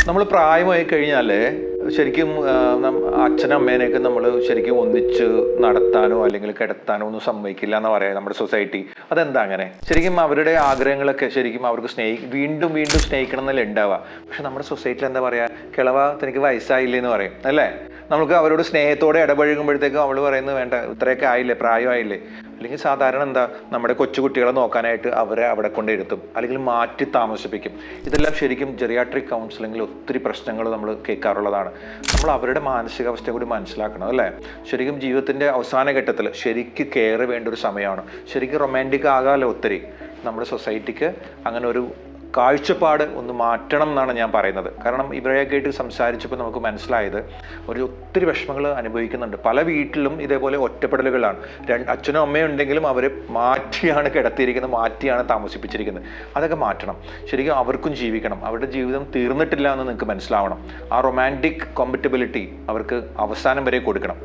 നമ്മൾ പ്രായമായി കഴിഞ്ഞാൽ ശരിക്കും അച്ഛനും അമ്മേനെയൊക്കെ നമ്മൾ ശരിക്കും ഒന്നിച്ച് നടത്താനോ അല്ലെങ്കിൽ കിടത്താനോ ഒന്നും സമ്മതിക്കില്ല എന്ന് പറയാം നമ്മുടെ സൊസൈറ്റി. അതെന്താ അങ്ങനെ? ശരിക്കും അവരുടെ ആഗ്രഹങ്ങളൊക്കെ ശരിക്കും അവർക്ക് വീണ്ടും വീണ്ടും സ്നേഹിക്കണം എന്നല്ല ഉണ്ടാവുക. പക്ഷെ നമ്മുടെ സൊസൈറ്റിയിൽ എന്താ പറയുക, കിളവ തനിക്ക് വയസ്സായില്ലേ എന്ന് പറയും അല്ലേ. നമുക്ക് അവരോട് സ്നേഹത്തോടെ ഇടപഴകുമ്പോഴത്തേക്കും അവൾ പറയുന്നത് വേണ്ട, ഇത്രയൊക്കെ ആയില്ലേ, പ്രായമായില്ലേ. അല്ലെങ്കിൽ സാധാരണ എന്താ, നമ്മുടെ കൊച്ചുകുട്ടികളെ നോക്കാനായിട്ട് അവരെ അവിടെ കൊണ്ട് ഇരുത്തും, അല്ലെങ്കിൽ മാറ്റി താമസിപ്പിക്കും. ഇതെല്ലാം ശരിക്കും ജെറിയാട്രിക് കൗൺസിലിങ്ങിൽ ഒത്തിരി പ്രശ്നങ്ങൾ നമ്മൾ കേൾക്കാറുള്ളതാണ്. നമ്മൾ അവരുടെ മാനസികാവസ്ഥ കൂടി മനസ്സിലാക്കണം അല്ലേ. ശരിക്കും ജീവിതത്തിൻ്റെ അവസാന ഘട്ടത്തിൽ ശരിക്കും കെയർ വേണ്ട ഒരു സമയമാണ്. ശരിക്കും റൊമാൻറ്റിക് ആകാമല്ലോ ഒത്തിരി. നമ്മുടെ സൊസൈറ്റിക്ക് അങ്ങനെ ഒരു കാഴ്ചപ്പാട് ഒന്ന് മാറ്റണം എന്നാണ് ഞാൻ പറയുന്നത്. കാരണം ഇവരെയൊക്കെ ആയിട്ട് സംസാരിച്ചപ്പോൾ നമുക്ക് മനസ്സിലായത് ഒത്തിരി വിഷമങ്ങൾ അനുഭവിക്കുന്നുണ്ട്. പല വീട്ടിലും ഇതേപോലെ ഒറ്റപ്പെടലുകളാണ്. അച്ഛനും അമ്മയും ഉണ്ടെങ്കിലും അവരെ മാറ്റിയാണ് കിടത്തിയിരിക്കുന്നത്, മാറ്റിയാണ് താമസിപ്പിച്ചിരിക്കുന്നത്. അതൊക്കെ മാറ്റണം. ശരിക്കും അവർക്കും ജീവിക്കണം. അവരുടെ ജീവിതം തീർന്നിട്ടില്ല എന്ന് നിങ്ങൾക്ക് മനസ്സിലാവണം. ആ റൊമാൻറ്റിക് കോമ്പറ്റബിലിറ്റി അവർക്ക് അവസാനം വരെ കൊടുക്കണം.